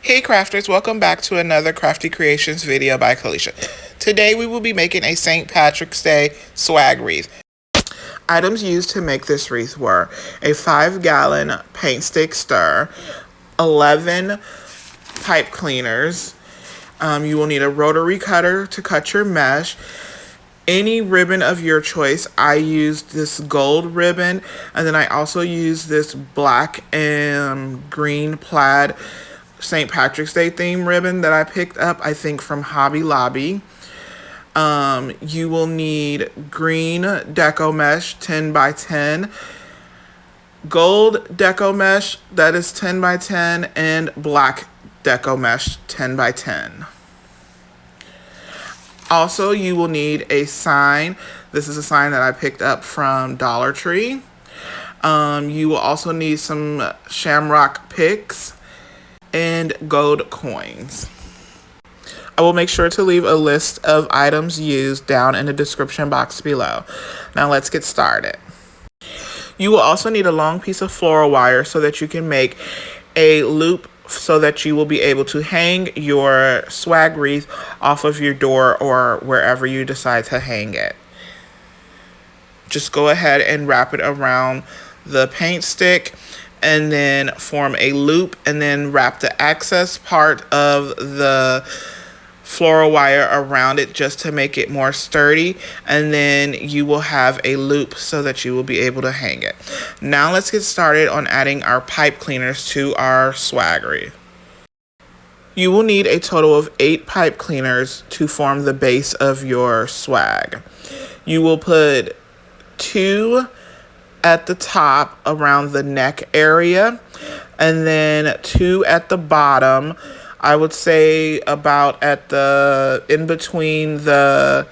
Hey crafters, welcome back to another Crafty Creations video by Kalisha. Today we will be making a St. Patrick's Day swag wreath. Items used to make this wreath were a 5-gallon paint stick stir, 11 pipe cleaners. You will need a rotary cutter to cut your mesh, any ribbon of your choice. I used this gold ribbon, and then I also used this black and green plaid St. Patrick's Day theme ribbon that I picked up, I think, from Hobby Lobby. You will need green deco mesh 10 by 10, gold deco mesh that is 10 by 10, and black deco mesh 10 by 10. Also, you will need a sign. This is a sign that I picked up from Dollar Tree. You will also need some Shamrock picks and gold coins. I will make sure to leave a list of items used down in the description box below. Now let's get started. You will also need a long piece of floral wire so that you can make a loop so that you will be able to hang your swag wreath off of your door or wherever you decide to hang it. Just go ahead and wrap it around the paint stick and then form a loop and then wrap the excess part of the floral wire around it just to make it more sturdy, and then you will have a loop so that you will be able to hang it. Now let's get started on adding our pipe cleaners to our swag wreath. You will need a total of 8 pipe cleaners to form the base of your swag. You will put 2 at the top around the neck area, and then 2 at the bottom. I would say about at the in between the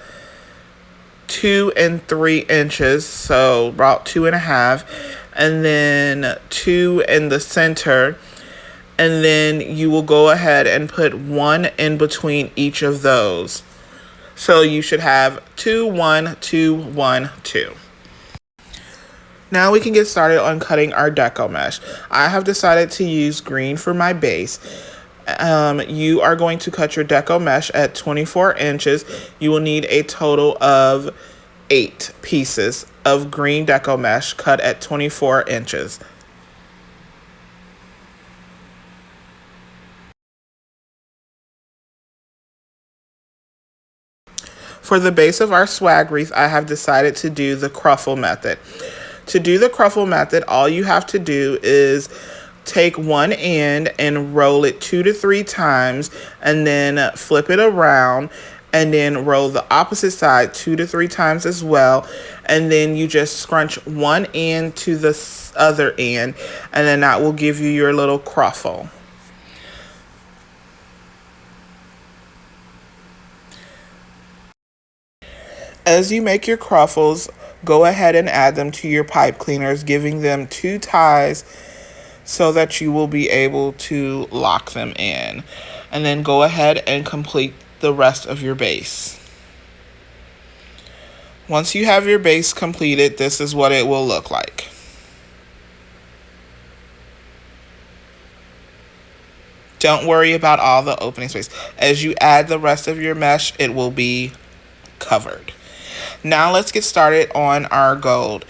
2 and 3 inches, so about 2.5, and then 2 in the center, and then you will go ahead and put 1 in between each of those. So you should have 2, 1, 2, 1, 2. Now we can get started on cutting our deco mesh. I have decided to use green for my base. You are going to cut your deco mesh at 24 inches. You will need a total of 8 pieces of green deco mesh cut at 24 inches. For the base of our swag wreath, I have decided to do the cruffle method. To do the cruffle method, all you have to do is take one end and roll it 2 to 3 times, and then flip it around, and then roll the opposite side 2 to 3 times as well, and then you just scrunch one end to the other end, and then that will give you your little cruffle. As you make your cruffles, go ahead and add them to your pipe cleaners, giving them 2 ties so that you will be able to lock them in. And then go ahead and complete the rest of your base. Once you have your base completed, this is what it will look like. Don't worry about all the opening space. As you add the rest of your mesh, it will be covered. Now let's get started on our gold.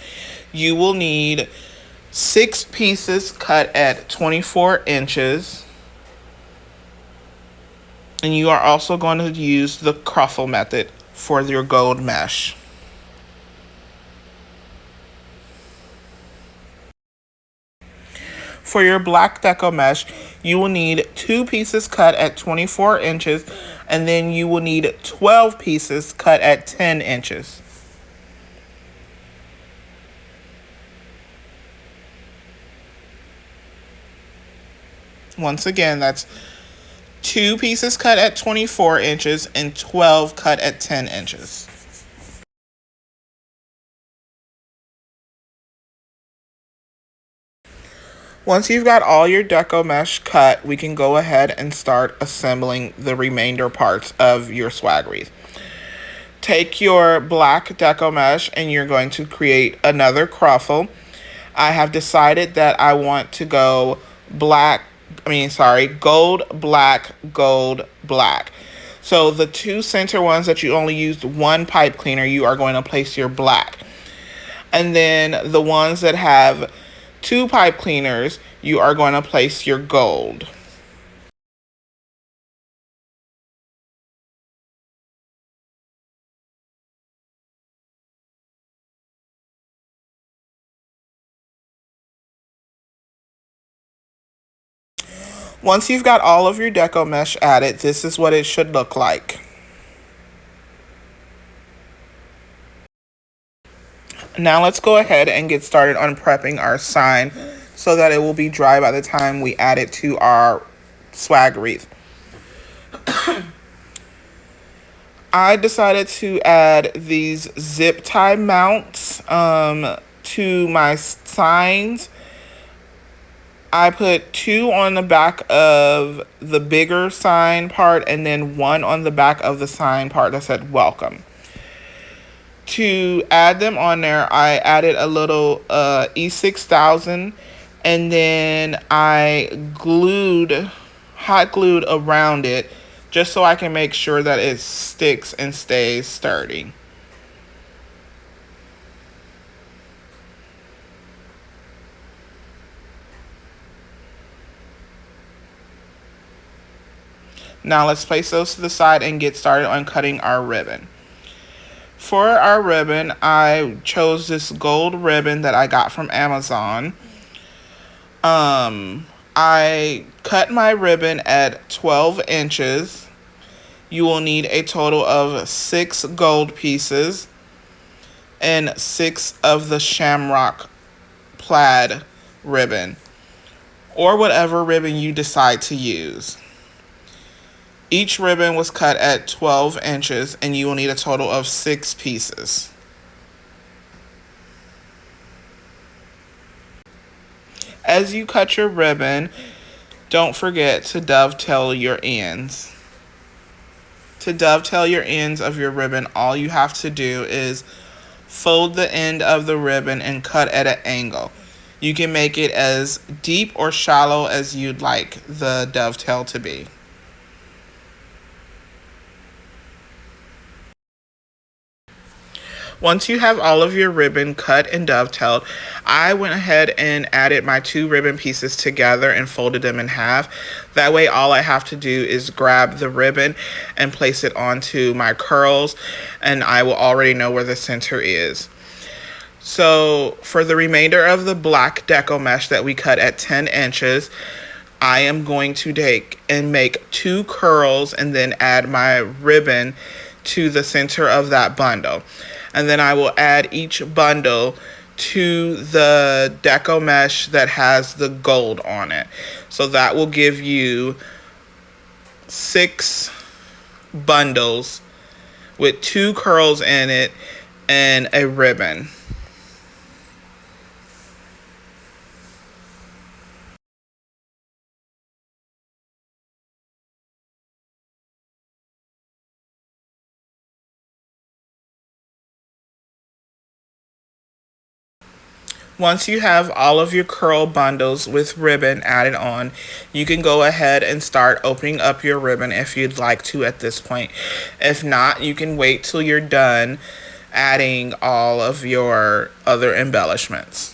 You will need 6 pieces cut at 24 inches. And you are also going to use the cruffle method for your gold mesh. For your black deco mesh, you will need 2 pieces cut at 24 inches, and then you will need 12 pieces cut at 10 inches. Once again, that's 2 pieces cut at 24 inches and 12 cut at 10 inches. Once you've got all your deco mesh cut, we can go ahead and start assembling the remainder parts of your swag wreath. Take your black deco mesh and you're going to create another cruffle. I have decided that I want to go black, gold, black, gold, black. So the two center ones that you only used one pipe cleaner, you are going to place your black. And then the ones that have two pipe cleaners, you are going to place your gold. Once you've got all of your deco mesh added, this is what it should look like. Now let's go ahead and get started on prepping our sign so that it will be dry by the time we add it to our swag wreath. I decided to add these zip tie mounts to my signs. I put two on the back of the bigger sign part and then one on the back of the sign part that said welcome. To add them on there, I added a little E6000 and then I hot glued around it just so I can make sure that it sticks and stays sturdy. Now let's place those to the side and get started on cutting our ribbon. For our ribbon, I chose this gold ribbon that I got from Amazon. I cut my ribbon at 12 inches. You will need a total of 6 gold pieces and 6 of the Shamrock plaid ribbon, or whatever ribbon you decide to use. Each ribbon was cut at 12 inches and you will need a total of 6 pieces. As you cut your ribbon, don't forget to dovetail your ends. To dovetail your ends of your ribbon, all you have to do is fold the end of the ribbon and cut at an angle. You can make it as deep or shallow as you'd like the dovetail to be. Once you have all of your ribbon cut and dovetailed, I went ahead and added my 2 ribbon pieces together and folded them in half. That way all I have to do is grab the ribbon and place it onto my curls, and I will already know where the center is. So for the remainder of the black deco mesh that we cut at 10 inches, I am going to take and make 2 curls and then add my ribbon to the center of that bundle. And then I will add each bundle to the deco mesh that has the gold on it. So that will give you 6 bundles with 2 curls in it and a ribbon. Once you have all of your curl bundles with ribbon added on, you can go ahead and start opening up your ribbon if you'd like to at this point. If not, you can wait till you're done adding all of your other embellishments.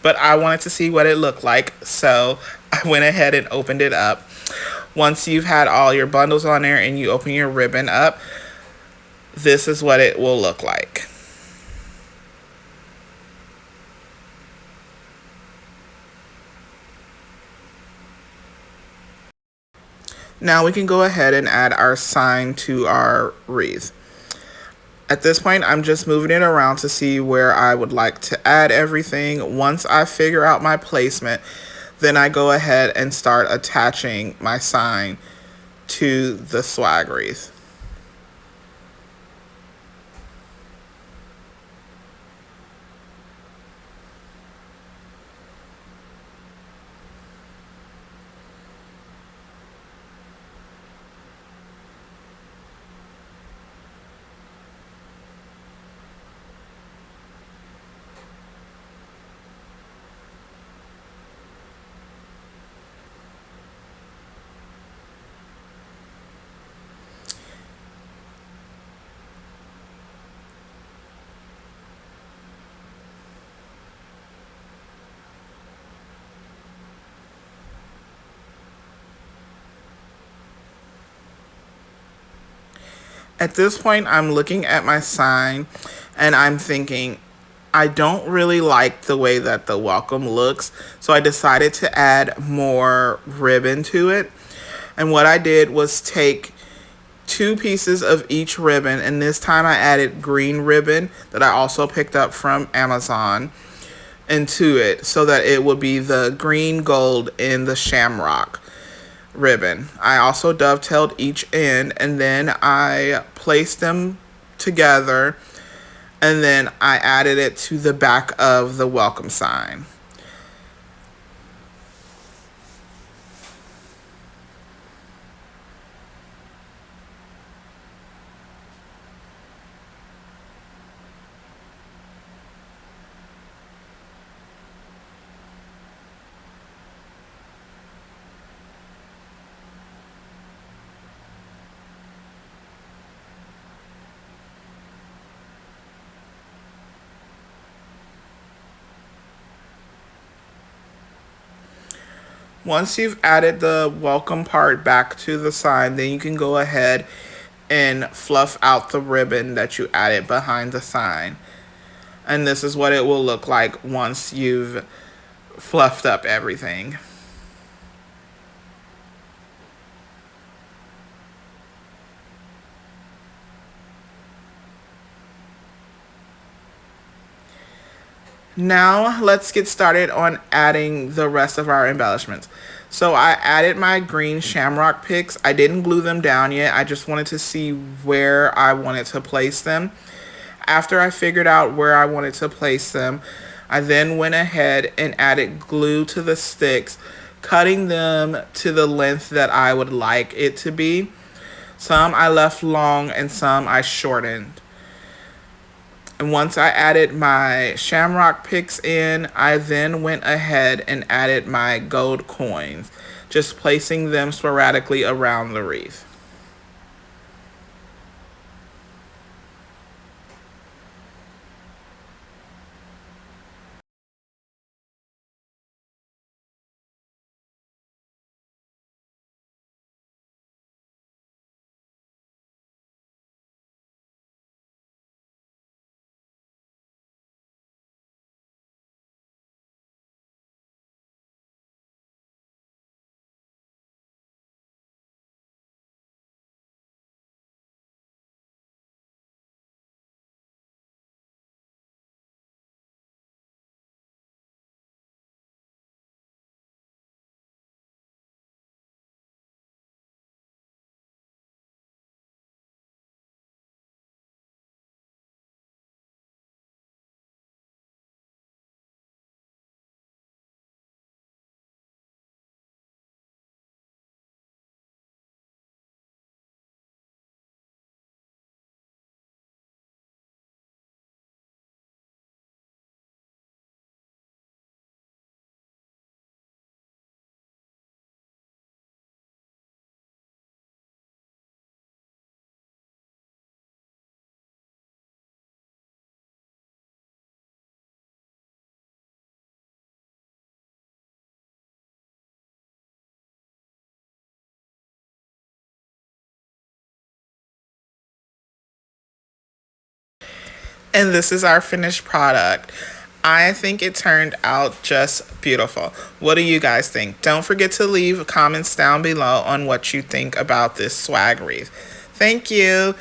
But I wanted to see what it looked like, so I went ahead and opened it up. Once you've had all your bundles on there and you open your ribbon up, this is what it will look like. Now we can go ahead and add our sign to our wreath. At this point, I'm just moving it around to see where I would like to add everything. Once I figure out my placement, then I go ahead and start attaching my sign to the swag wreath. At this point, I'm looking at my sign and I'm thinking, I don't really like the way that the welcome looks, so I decided to add more ribbon to it. And what I did was take 2 pieces of each ribbon, and this time I added green ribbon that I also picked up from Amazon into it so that it would be the green, gold, and the shamrock ribbon. I also dovetailed each end, and then I placed them together, and then I added it to the back of the welcome sign. Once you've added the welcome part back to the sign, then you can go ahead and fluff out the ribbon that you added behind the sign. And this is what it will look like once you've fluffed up everything. Now let's get started on adding the rest of our embellishments. So I added my green shamrock picks. I didn't glue them down yet. I just wanted to see where I wanted to place them. After I figured out where I wanted to place them, I then went ahead and added glue to the sticks, cutting them to the length that I would like it to be. Some I left long and some I shortened. And once I added my shamrock picks in, I then went ahead and added my gold coins, just placing them sporadically around the wreath. And this is our finished product. I think it turned out just beautiful. What do you guys think? Don't forget to leave comments down below on what you think about this swag wreath. Thank you.